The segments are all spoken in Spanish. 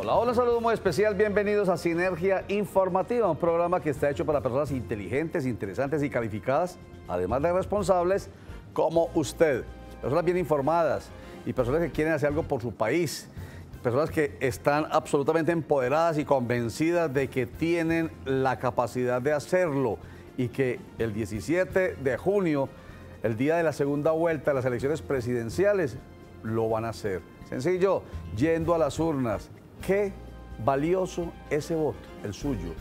Hola, hola, un saludo muy especial. Bienvenidos a Sinergia Informativa, un programa que está hecho para personas inteligentes, interesantes y calificadas, además de responsables como usted. Personas bien informadas y personas que quieren hacer algo por su país. Personas que están absolutamente empoderadas y convencidas de que tienen la capacidad de hacerlo y que el 17 de junio, el día de la segunda vuelta de las elecciones presidenciales, lo van a hacer. Sencillo, yendo a las urnas. Qué valioso ese voto, el suyo.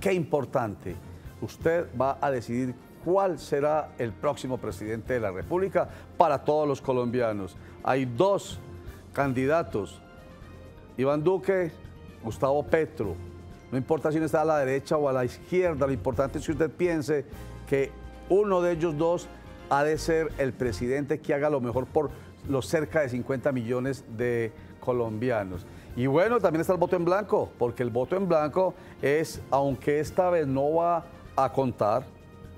Qué importante. Usted va a decidir cuál será el próximo presidente de la República para todos los colombianos. Hay dos candidatos, Iván Duque, Gustavo Petro. No importa si uno está a la derecha o a la izquierda, lo importante es que usted piense que uno de ellos dos ha de ser el presidente que haga lo mejor por los cerca de 50 millones de colombianos. Y bueno, también está el voto en blanco, porque el voto en blanco es, aunque esta vez no va a contar,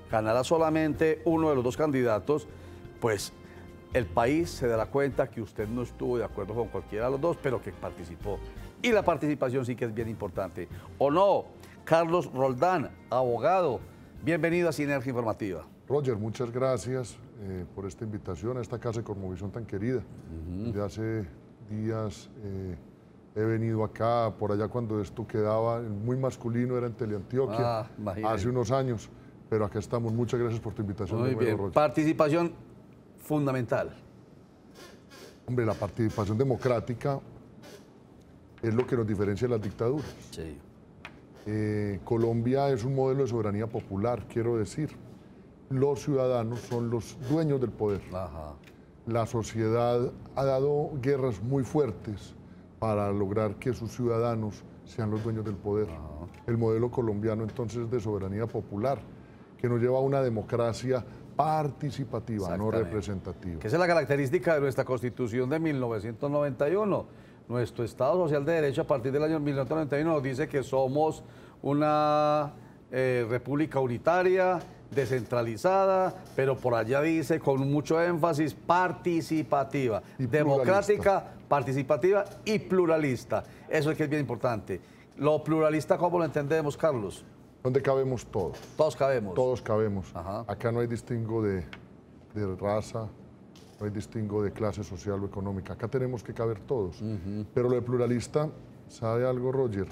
ganará solamente uno de los dos candidatos, pues el país se dará cuenta que usted no estuvo de acuerdo con cualquiera de los dos, pero que participó. Y la participación sí que es bien importante. ¿O no? Carlos Roldán, abogado, bienvenido a Sinergia Informativa. Roger, muchas gracias por esta invitación a esta casa de Cosmovisión tan querida. Desde hace días he venido acá, por allá cuando esto quedaba muy masculino, era en Teleantioquia, hace unos años, pero acá estamos. Muchas gracias por tu invitación. Muy bien, Roger. Participación fundamental. Hombre, la participación democrática es lo que nos diferencia de las dictaduras. Sí. Colombia es un modelo de soberanía popular, quiero decir. Los ciudadanos son los dueños del poder. Ajá. La sociedad ha dado guerras muy fuertes para lograr que sus ciudadanos sean los dueños del poder. Ajá. El modelo colombiano entonces es de soberanía popular, que nos lleva a una democracia participativa, no representativa. Que esa es la característica de nuestra Constitución de 1991. Nuestro Estado Social de Derecho a partir del año 1991 nos dice que somos una república unitaria, descentralizada, pero por allá dice con mucho énfasis participativa, democrática, participativa y pluralista. Eso es que es bien importante. Lo pluralista, ¿cómo lo entendemos, Carlos? Donde cabemos todos. Todos cabemos. Todos cabemos. Ajá. Acá no hay distingo de raza, no hay distingo de clase social o económica. Acá tenemos que caber todos. Pero lo de pluralista, ¿sabe algo, Roger?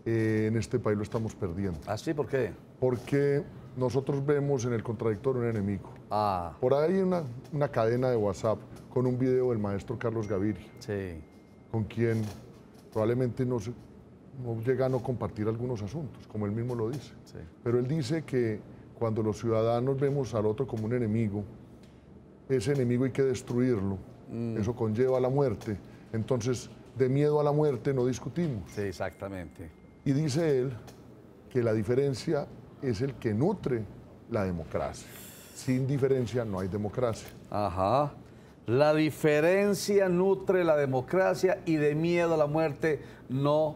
En este país lo estamos perdiendo. ¿Ah, sí? ¿Por qué? Porque nosotros vemos en el contradictorio un enemigo. Por ahí hay una cadena de WhatsApp con un video del maestro Carlos Gaviria, sí, con quien probablemente no llega a no compartir algunos asuntos, como él mismo lo dice. Sí. Pero él dice que cuando los ciudadanos vemos al otro como un enemigo, ese enemigo hay que destruirlo. Eso conlleva la muerte. Entonces, de miedo a la muerte no discutimos. Sí, exactamente. Y dice él que la diferencia es el que nutre la democracia. Sin diferencia no hay democracia. Ajá. La diferencia nutre la democracia y de miedo a la muerte no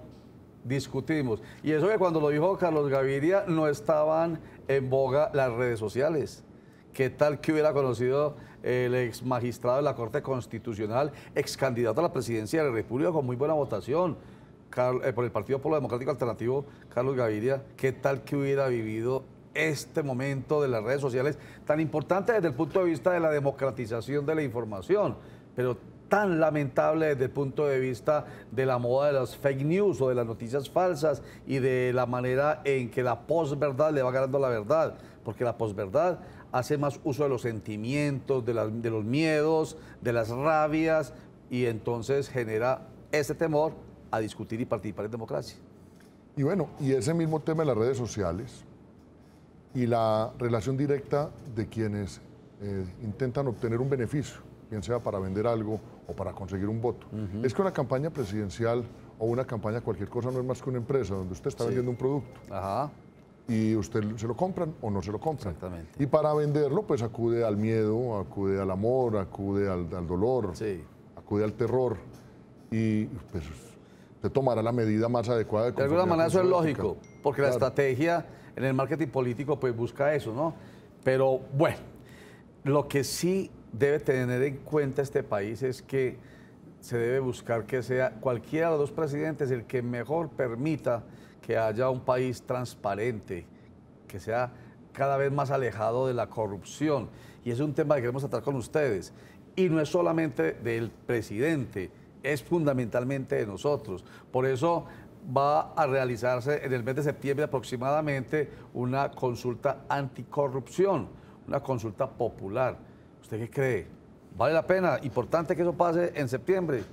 discutimos. Y eso que cuando lo dijo Carlos Gaviria no estaban en boga las redes sociales. ¿Qué tal que hubiera conocido el ex magistrado de la Corte Constitucional, ex candidato a la presidencia de la República con muy buena votación, por el Partido Polo Democrático Alternativo, Carlos Gaviria? ¿Qué tal que hubiera vivido este momento de las redes sociales tan importante desde el punto de vista de la democratización de la información, pero tan lamentable desde el punto de vista de la moda de las fake news o de las noticias falsas y de la manera en que la posverdad le va ganando la verdad? Porque la posverdad hace más uso de los sentimientos, de los miedos, de las rabias, y entonces genera ese temor a discutir y participar en democracia. Y bueno, y ese mismo tema de las redes sociales y la relación directa de quienes intentan obtener un beneficio, bien sea para vender algo o para conseguir un voto. Es que una campaña presidencial o una campaña cualquier cosa no es más que una empresa donde usted está vendiendo un producto. Ajá. Y usted se lo compran o no se lo compran. Exactamente. Y para venderlo, pues acude al miedo, acude al amor, acude al dolor, sí, acude al terror. Y pues usted tomará la medida más adecuada. De alguna manera eso es lógico, porque la estrategia en el marketing político pues busca eso, ¿no? Pero bueno, lo que sí debe tener en cuenta este país es que se debe buscar que sea cualquiera de los dos presidentes el que mejor permita que haya un país transparente, que sea cada vez más alejado de la corrupción. Y es un tema que queremos tratar con ustedes. Y no es solamente del presidente, es fundamentalmente de nosotros. Por eso va a realizarse en el mes de septiembre aproximadamente una consulta anticorrupción, una consulta popular. ¿Usted qué cree? ¿Vale la pena? Importante que eso pase en septiembre.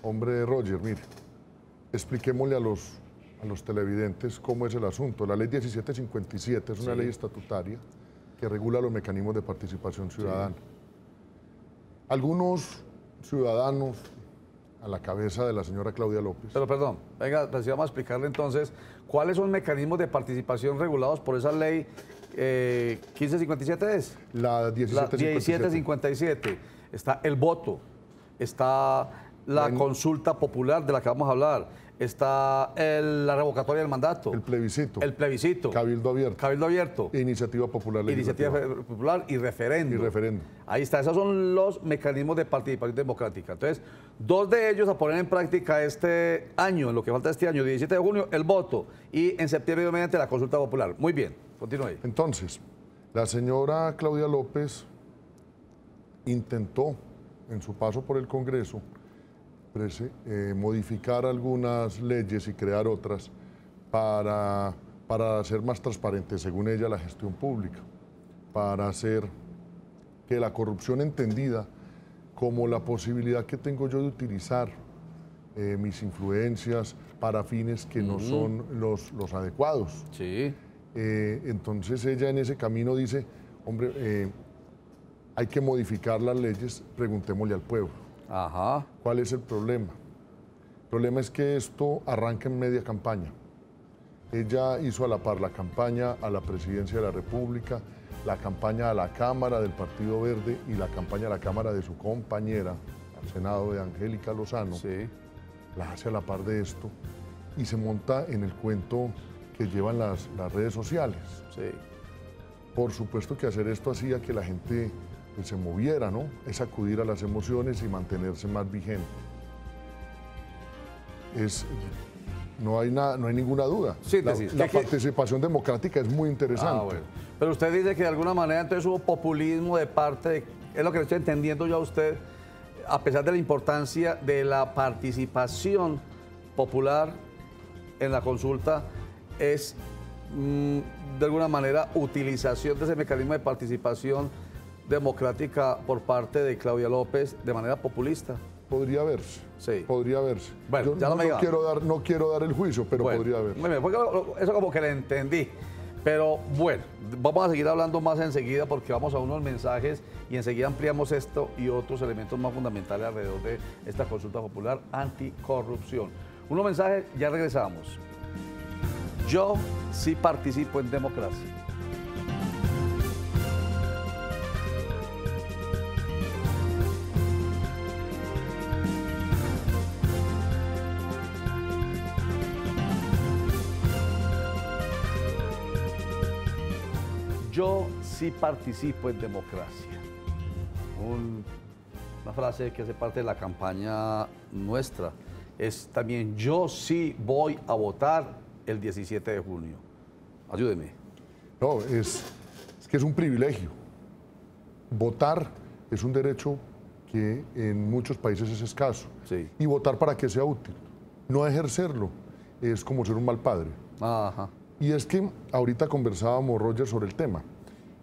Hombre, Roger, mire, expliquémosle a los televidentes cómo es el asunto. La ley 1757 es una ley estatutaria que regula los mecanismos de participación ciudadana. Algunos ciudadanos, a la cabeza de la señora Claudia López. Pero perdón, venga, pues vamos a explicarle entonces cuáles son los mecanismos de participación regulados por esa ley 1557 es. La 1757. Está el voto, está la consulta popular de la que vamos a hablar, está la revocatoria del mandato. El plebiscito. El plebiscito. Cabildo abierto. Cabildo abierto. Iniciativa popular Iniciativa legislativa. popular y referéndum. Y referéndum. Ahí está, esos son los mecanismos de participación democrática. Entonces, dos de ellos a poner en práctica este año, en lo que falta este año, 17 de junio, el voto, y en septiembre, obviamente, la consulta popular. Muy bien, continúe ahí. Entonces, la señora Claudia López intentó, en su paso por el Congreso, modificar algunas leyes y crear otras para hacer más transparente, según ella, la gestión pública, para hacer que la corrupción entendida como la posibilidad que tengo yo de utilizar mis influencias para fines que no son los adecuados. Sí. Entonces ella en ese camino dice, hombre, hay que modificar las leyes, preguntémosle al pueblo. Ajá. ¿Cuál es el problema? El problema es que esto arranca en media campaña. Ella hizo a la par la campaña a la presidencia de la República, la campaña a la Cámara del Partido Verde y la campaña a la Cámara de su compañera al Senado, de Angélica Lozano. Sí. La hace a la par de esto y se monta en el cuento que llevan las redes sociales. Sí. Por supuesto que hacer esto hacía que la gente se moviera, ¿no? Es acudir a las emociones y mantenerse más vigente. No hay ninguna duda. Síntesis. La participación democrática es muy interesante. Ah, bueno. Pero usted dice que de alguna manera entonces hubo populismo de parte, es lo que le estoy entendiendo yo a usted, a pesar de la importancia de la participación popular en la consulta, es de alguna manera utilización de ese mecanismo de participación democrática por parte de Claudia López de manera populista. Podría verse. Sí. Podría verse. Bueno, yo ya no quiero dar el juicio, pero bueno, podría verse. Muy bien, eso como que le entendí. Pero bueno, vamos a seguir hablando más enseguida porque vamos a unos mensajes y enseguida ampliamos esto y otros elementos más fundamentales alrededor de esta consulta popular anticorrupción. Unos mensajes, ya regresamos. Yo sí participo en democracia. Yo sí participo en democracia. Una frase que hace parte de la campaña nuestra es también yo sí voy a votar el 17 de junio. Ayúdeme. No, es que es un privilegio. Votar es un derecho que en muchos países es escaso. Sí. Y votar para que sea útil. No ejercerlo es como ser un mal padre. Ajá. Y es que ahorita conversábamos, Roger, sobre el tema.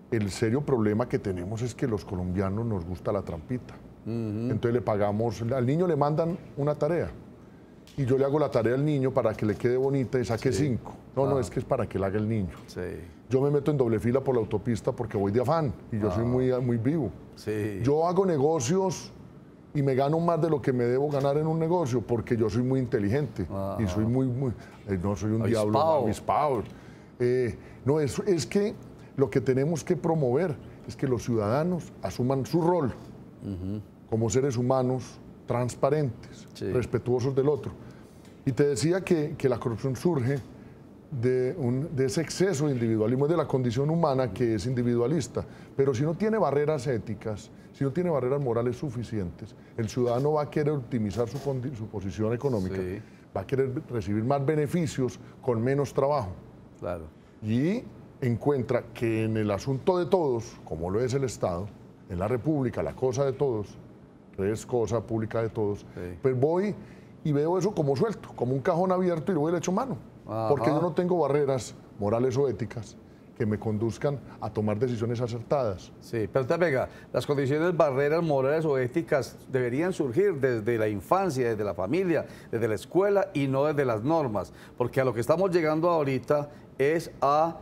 El serio problema que tenemos es que los colombianos nos gusta la trampita. Entonces le pagamos, al niño le mandan una tarea y yo le hago la tarea al niño para que le quede bonita y saque 5. No, es que es para que la haga el niño. Sí. Yo me meto en doble fila por la autopista porque voy de afán y yo soy muy vivo. Sí. Yo hago negocios y me gano más de lo que me debo ganar en un negocio porque yo soy muy inteligente y soy no soy un diablo avispado. No, es que lo que tenemos que promover es que los ciudadanos asuman su rol como seres humanos transparentes, respetuosos del otro. Y te decía que la corrupción surge de ese exceso de individualismo, es de la condición humana que es individualista. Pero si no tiene barreras éticas, si no tiene barreras morales suficientes, el ciudadano va a querer optimizar su posición económica, Sí. va a querer recibir más beneficios con menos trabajo. Claro. Y encuentra que en el asunto de todos, como lo es el Estado, en la República, la cosa de todos, es cosa pública de todos, Sí. pues voy y veo eso como suelto, como un cajón abierto y le voy y le echo mano. Ajá. Porque yo no tengo barreras morales o éticas que me conduzcan a tomar decisiones acertadas. Sí, pero te venga, las condiciones, barreras morales o éticas deberían surgir desde la infancia, desde la familia, desde la escuela y no desde las normas, porque a lo que estamos llegando ahorita es a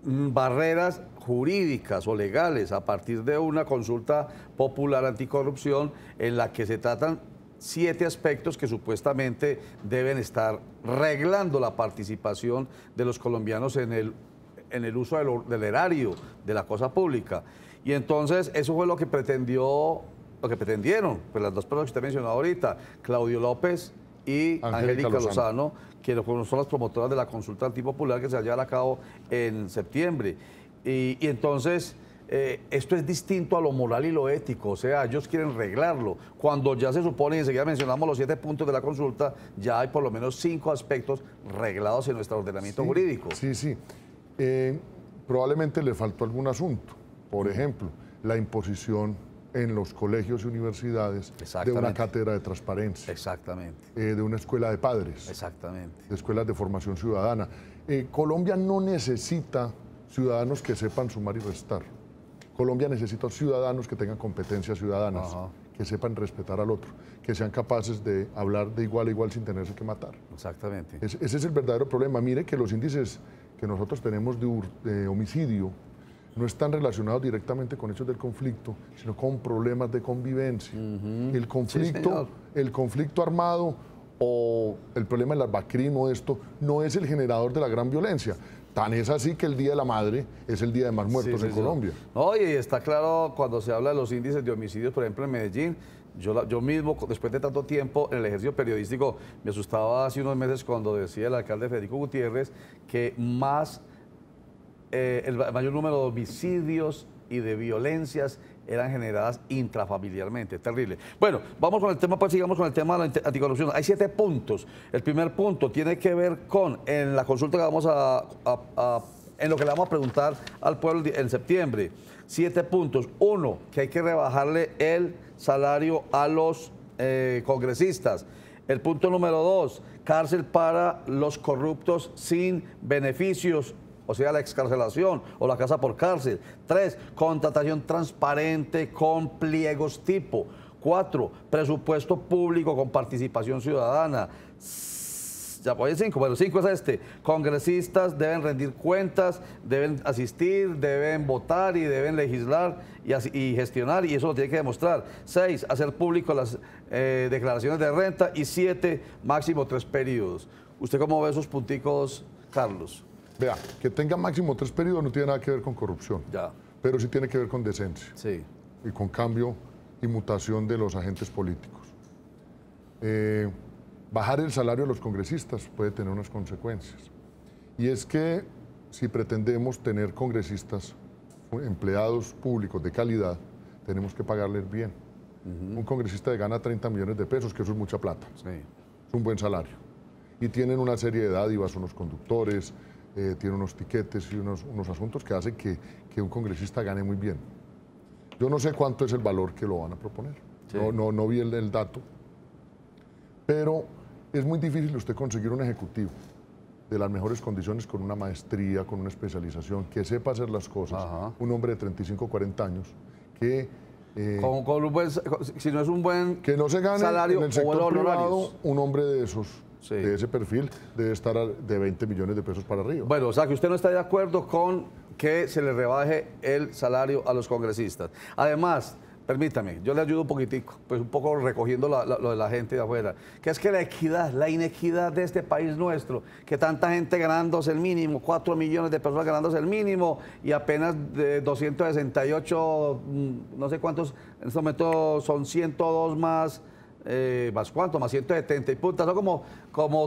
barreras jurídicas o legales a partir de una consulta popular anticorrupción en la que se tratan 7 aspectos que supuestamente deben estar reglando la participación de los colombianos en el uso del erario, de la cosa pública. Y entonces eso fue lo que pretendieron, pues las dos personas que usted mencionó ahorita, Claudio López y Angélica Lozano, que son las promotoras de la consulta antipopular que se va a llevar a cabo en septiembre. Y entonces esto es distinto a lo moral y lo ético, o sea, ellos quieren reglarlo. Cuando ya se supone, y enseguida mencionamos los 7 puntos de la consulta, ya hay por lo menos 5 aspectos reglados en nuestro ordenamiento jurídico. Sí, sí. Probablemente le faltó algún asunto. Por ejemplo, la imposición en los colegios y universidades de una cátedra de transparencia. Exactamente. De una escuela de padres. Exactamente. De escuelas de formación ciudadana. Colombia no necesita ciudadanos que sepan sumar y restar. Colombia necesita ciudadanos que tengan competencias ciudadanas, que sepan respetar al otro, que sean capaces de hablar de igual a igual sin tenerse que matar. Exactamente. Ese es el verdadero problema. Mire que los índices que nosotros tenemos de homicidio no están relacionados directamente con hechos del conflicto, sino con problemas de convivencia. El conflicto, el conflicto armado o el problema del Arbacrim o esto no es el generador de la gran violencia. Tan es así que el Día de la Madre es el día de más muertos en Colombia. No, y está claro cuando se habla de los índices de homicidios, por ejemplo, en Medellín. Yo mismo, después de tanto tiempo en el ejercicio periodístico, me asustaba hace unos meses cuando decía el alcalde Federico Gutiérrez que el mayor número de homicidios y de violencias eran generadas intrafamiliarmente. Terrible. Bueno, vamos con el tema, pues sigamos con el tema de la anticorrupción. Hay 7 puntos. El primer punto tiene que ver con, en la consulta que vamos en lo que le vamos a preguntar al pueblo en septiembre. 7 puntos. 1, que hay que rebajarle el salario a los congresistas. El punto número 2, cárcel para los corruptos sin beneficios, o sea, la excarcelación o la casa por cárcel. 3, contratación transparente con pliegos tipo. 4, presupuesto público con participación ciudadana. Ya voy en 5, bueno, 5 es este. Congresistas deben rendir cuentas, deben asistir, deben votar y deben legislar y gestionar, y eso lo tiene que demostrar. 6, hacer público las declaraciones de renta. Y 7, máximo 3 periodos. ¿Usted cómo ve esos punticos, Carlos? Vea, que tenga máximo 3 periodos no tiene nada que ver con corrupción, pero sí tiene que ver con decencia y con cambio y mutación de los agentes políticos. Bajar el salario de los congresistas puede tener unas consecuencias. Y es que si pretendemos tener congresistas, empleados públicos de calidad, tenemos que pagarles bien. Un congresista gana 30 millones de pesos, que eso es mucha plata. Es un buen salario. Y tienen una serie de dádivas, unos conductores, tienen unos tiquetes y unos asuntos que hacen que un congresista gane muy bien. Yo no sé cuánto es el valor que lo van a proponer. No vi el dato. Pero es muy difícil usted conseguir un ejecutivo de las mejores condiciones con una maestría, con una especialización, que sepa hacer las cosas. Un hombre de 35, 40 años, que... con un buen, si no es un buen que no se gane salario en el sector privado, horarios. Un hombre de esos, de ese perfil, debe estar de 20 millones de pesos para arriba. Bueno, o sea que usted no está de acuerdo con que se le rebaje el salario a los congresistas. Además, permítame, yo le ayudo un poquitico, pues un poco recogiendo lo de la gente de afuera, que es que la equidad, la inequidad de este país nuestro, que tanta gente ganándose el mínimo, 4 millones de personas ganándose el mínimo y apenas de 268, no sé cuántos, en este momento son 102 más ¿más cuánto? Más 170 y punta, son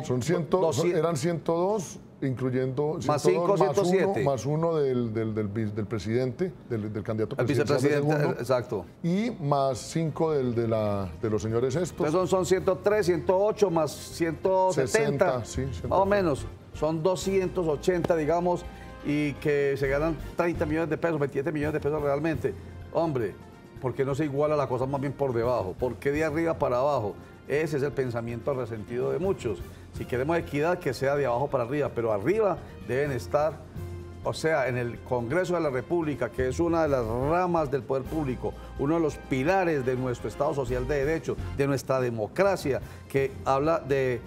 Son 200, eran 102, incluyendo más 5, más 107. Más uno del presidente, del candidato el vicepresidente, segundo, exacto. Y más 5 de los señores estos. Entonces son 103, 108 más 170, 60, sí, más o menos. Son 280, digamos, y que se ganan 30 millones de pesos, 27 millones de pesos realmente. Hombre, ¿por qué no se iguala la cosa más bien por debajo? ¿Por qué de arriba para abajo? Ese es el pensamiento resentido de muchos. Si queremos equidad, que sea de abajo para arriba, pero arriba deben estar, o sea, en el Congreso de la República, que es una de las ramas del poder público, uno de los pilares de nuestro Estado Social de Derecho, de nuestra democracia, que habla de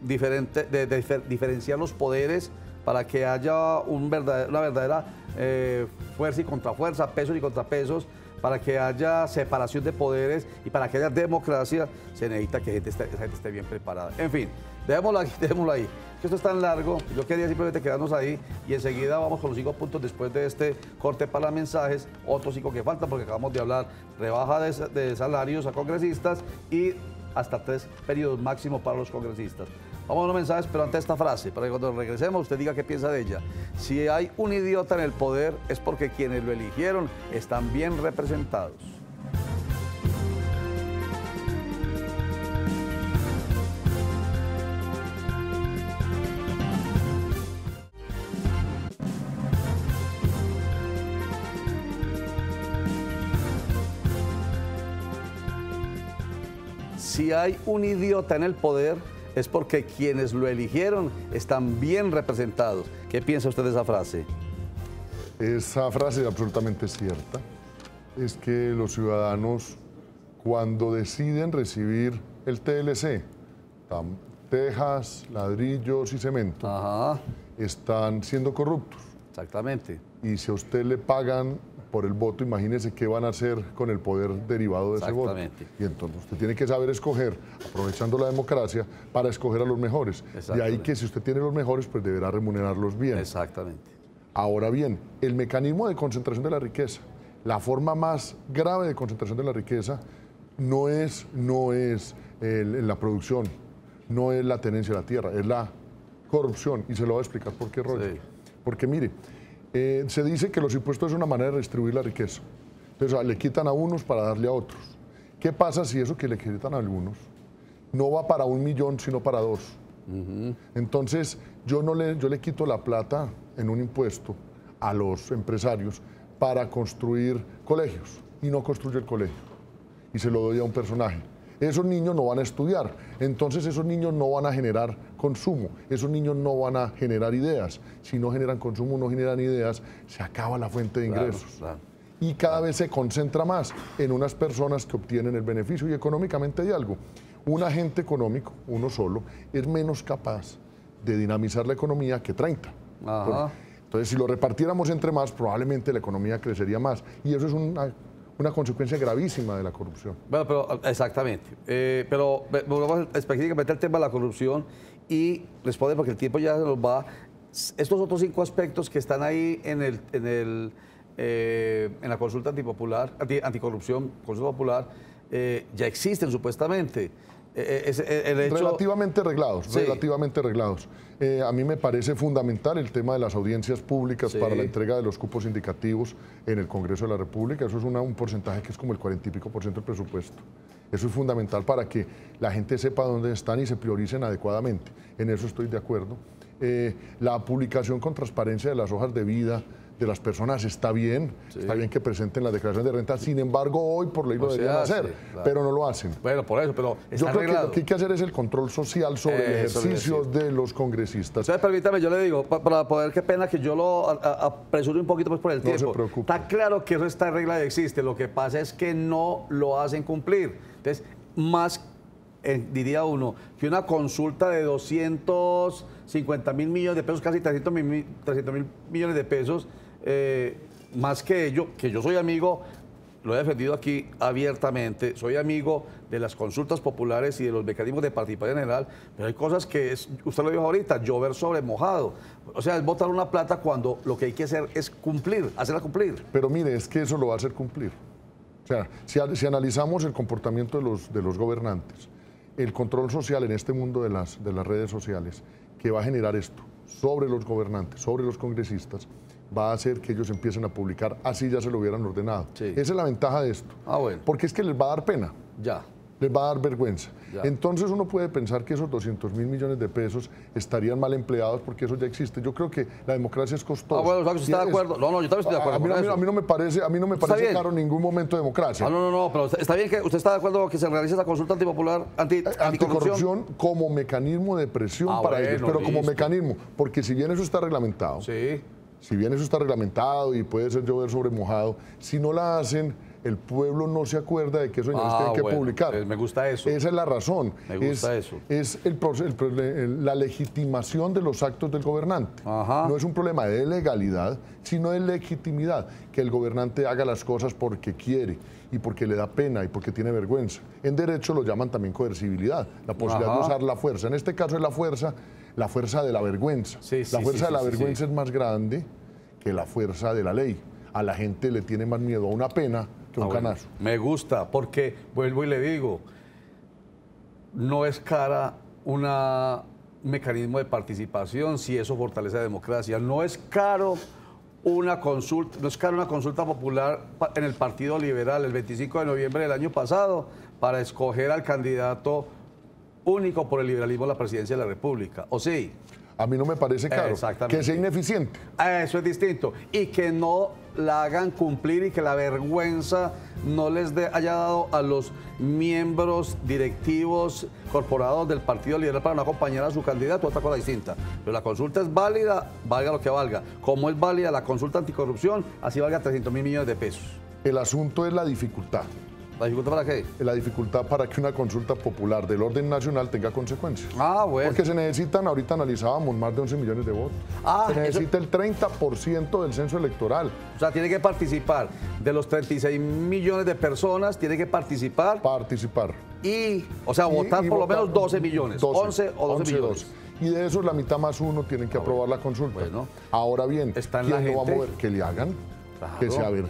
diferenciar los poderes para que haya una verdadera fuerza y contrafuerza, pesos y contrapesos, para que haya separación de poderes y para que haya democracia, se necesita que esa gente esté bien preparada. En fin, dejémoslo ahí. Que esto es tan largo, yo quería simplemente quedarnos ahí y enseguida vamos con los 5 puntos después de este corte para mensajes, otros 5 que faltan porque acabamos de hablar rebaja de salarios a congresistas y hasta 3 periodos máximo para los congresistas. Vamos a los mensajes, pero ante esta frase, para que cuando regresemos usted diga qué piensa de ella. Si hay un idiota en el poder es porque quienes lo eligieron están bien representados. Si hay un idiota en el poder es porque quienes lo eligieron están bien representados. ¿Qué piensa usted de esa frase? Esa frase es absolutamente cierta. Es que los ciudadanos, cuando deciden recibir el TLC, tejas, ladrillos y cemento, Ajá. están siendo corruptos. Exactamente. Y si a usted le pagan por el voto, imagínese qué van a hacer con el poder derivado de ese voto. Y entonces usted tiene que saber escoger, aprovechando la democracia, para escoger a los mejores. De ahí que si usted tiene los mejores, pues deberá remunerarlos bien. Exactamente. Ahora bien, el mecanismo de concentración de la riqueza, la forma más grave de concentración de la riqueza, no es la producción, no es la tenencia de la tierra, es la corrupción. Y se lo voy a explicar por qué, Roger. Sí. Porque mire, se dice que los impuestos es una manera de distribuir la riqueza. Entonces le quitan a unos para darle a otros. ¿Qué pasa si eso que le quitan a algunos no va para 1 millón, sino para 2? Entonces yo le quito la plata en un impuesto a los empresarios para construir colegios y no construye el colegio y se lo doy a un personaje. Esos niños no van a estudiar, entonces esos niños no van a generar consumo, esos niños no van a generar ideas. Si no generan consumo, no generan ideas, se acaba la fuente de ingresos. Claro. Y cada vez se concentra más en unas personas que obtienen el beneficio. Y económicamente hay algo, un agente económico, uno solo, es menos capaz de dinamizar la economía que 30. Ajá. Entonces, si lo repartiéramos entre más, probablemente la economía crecería más. Y eso es una consecuencia gravísima de la corrupción. Bueno, pero exactamente. Pero volvamos específicamente al tema de la corrupción y responde porque el tiempo ya se nos va. Estos otros 5 aspectos que están ahí en la consulta anticorrupción, consulta popular, ya existen supuestamente. Relativamente arreglados, sí. Relativamente arreglados. A mí me parece fundamental el tema de las audiencias públicas para la entrega de los cupos indicativos en el Congreso de la República. Eso es un porcentaje que es como el 40 y pico % del presupuesto. Eso es fundamental para que la gente sepa dónde están y se prioricen adecuadamente. En eso estoy de acuerdo. La publicación con transparencia de las hojas de vida de las personas está bien que presenten la declaración de renta, sin embargo hoy por ley lo deberían hacer, claro. Pero no lo hacen. Bueno, por eso, pero está yo creo arreglado. Que lo que hay que hacer es el control social sobre el ejercicio de los congresistas. Entonces, permítame, yo le digo, para poder, qué pena que yo lo apresure un poquito pues por el tiempo. No se preocupe. Está claro que eso está arreglado y existe, lo que pasa es que no lo hacen cumplir. Entonces, más diría uno, que una consulta de 250 mil millones de pesos, casi 300 mil millones de pesos, más que yo soy amigo, lo he defendido aquí abiertamente, soy amigo de las consultas populares y de los mecanismos de participación general, pero hay cosas que, usted lo dijo ahorita, llover sobre mojado. O sea, es botar una plata cuando lo que hay que hacer es cumplir, hacerla cumplir. Pero mire, es que eso lo va a hacer cumplir. O sea, si analizamos el comportamiento de los gobernantes, el control social en este mundo de las redes sociales, que va a generar esto sobre los gobernantes, sobre los congresistas, va a hacer que ellos empiecen a publicar así ya se lo hubieran ordenado. Sí. Esa es la ventaja de esto. Bueno. Porque es que les va a dar pena. Ya. Les va a dar vergüenza. Ya. Entonces uno puede pensar que esos 200.000 millones de pesos estarían mal empleados porque eso ya existe. Yo creo que la democracia es costosa. Bueno, ¿usted está de acuerdo? No, yo también estoy de acuerdo con eso. A mí no me parece caro en ningún momento democracia. No, pero está bien que usted está de acuerdo que se realice esa consulta antipopular, anticorrupción como mecanismo de presión para ellos, pero como mecanismo, porque si bien eso está reglamentado, y puede ser llover sobre mojado, si no la hacen, el pueblo no se acuerda de que esos señores tienen que publicar. Me gusta eso. Esa es la razón. Me gusta eso. Es la legitimación de los actos del gobernante. Ajá. No es un problema de legalidad, sino de legitimidad. Que el gobernante haga las cosas porque quiere y porque le da pena y porque tiene vergüenza. En derecho lo llaman también coercibilidad, la posibilidad de usar la fuerza. En este caso es la fuerza de la vergüenza. La fuerza de la vergüenza es más grande que la fuerza de la ley. A la gente le tiene más miedo a una pena que un canazo. Me gusta, porque vuelvo y le digo, no es cara un mecanismo de participación si eso fortalece la democracia. No es caro una consulta popular en el Partido Liberal el 25 de noviembre del año pasado para escoger al candidato único por el liberalismo a la presidencia de la República. ¿O sí? A mí no me parece caro, que sea ineficiente. Eso es distinto. Y que no la hagan cumplir y que la vergüenza no les haya dado a los miembros directivos corporados del Partido Liberal para no acompañar a su candidato, otra cosa distinta. Pero la consulta es válida, valga lo que valga. Como es válida la consulta anticorrupción, así valga 300.000 millones de pesos. El asunto es la dificultad. ¿La dificultad para qué? La dificultad para que una consulta popular del orden nacional tenga consecuencias. Bueno. Porque se necesitan, ahorita analizábamos, más de 11 millones de votos. Se necesita el 30% del censo electoral. O sea, tiene que participar. De los 36 millones de personas, tiene que participar. Votar por lo menos 12 millones. 11 o 12 millones. Y de esos, la mitad más uno tienen que aprobar la consulta. Bueno. Ahora bien, ¿quién lo va a mover? Que le hagan. Claro. Que sea ver.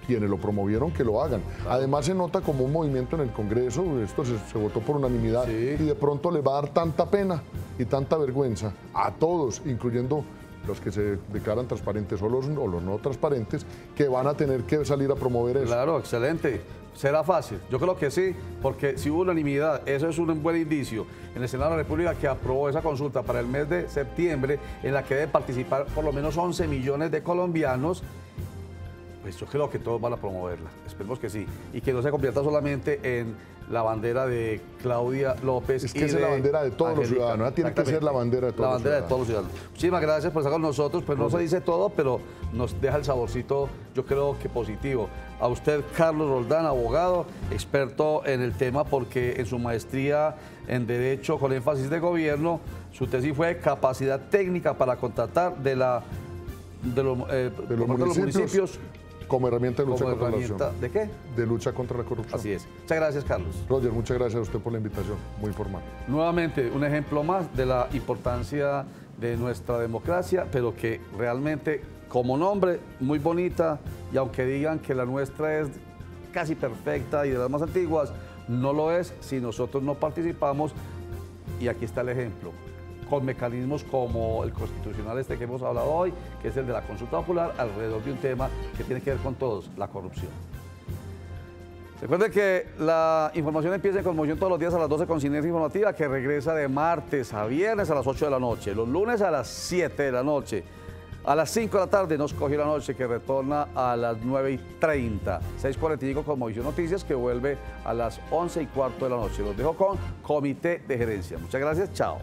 Quienes lo promovieron, que lo hagan. Claro. Además se nota como un movimiento en el Congreso, esto se votó por unanimidad, y de pronto le va a dar tanta pena y tanta vergüenza a todos, incluyendo los que se declaran transparentes o los no transparentes, que van a tener que salir a promover eso. Claro, excelente. ¿Será fácil? Yo creo que sí, porque si hubo unanimidad, eso es un buen indicio en el Senado de la República que aprobó esa consulta para el mes de septiembre, en la que deben participar por lo menos 11 millones de colombianos. Pues yo creo que todos van a promoverla, esperemos que sí, y que no se convierta solamente en la bandera de Claudia López. Es que es la bandera de todos los ciudadanos, tiene que ser la bandera de todos los ciudadanos. La bandera de todos los ciudadanos. Muchísimas gracias por estar con nosotros, pues no se dice todo, pero nos deja el saborcito, yo creo que positivo. A usted, Carlos Roldán, abogado, experto en el tema, porque en su maestría en Derecho con énfasis de Gobierno, su tesis fue capacidad técnica para contratar de los municipios como herramienta de lucha contra la corrupción. ¿De qué? De lucha contra la corrupción. Así es. Muchas gracias, Carlos. Roger, muchas gracias a usted por la invitación, muy formal. Nuevamente, un ejemplo más de la importancia de nuestra democracia, pero que realmente, como nombre, muy bonita, y aunque digan que la nuestra es casi perfecta y de las más antiguas, no lo es si nosotros no participamos, y aquí está el ejemplo. Con mecanismos como el constitucional que hemos hablado hoy, que es el de la consulta popular, alrededor de un tema que tiene que ver con todos, la corrupción. Recuerden que la información empieza en Conmoción todos los días a las 12 con Sinergia Informativa, que regresa de martes a viernes a las 8 de la noche, los lunes a las 7 de la noche. A las 5 de la tarde nos cogió la noche, que retorna a las 9:30. 6:45 con Movisión Noticias, que vuelve a las 11:15 de la noche. Los dejo con Comité de Gerencia. Muchas gracias, chao.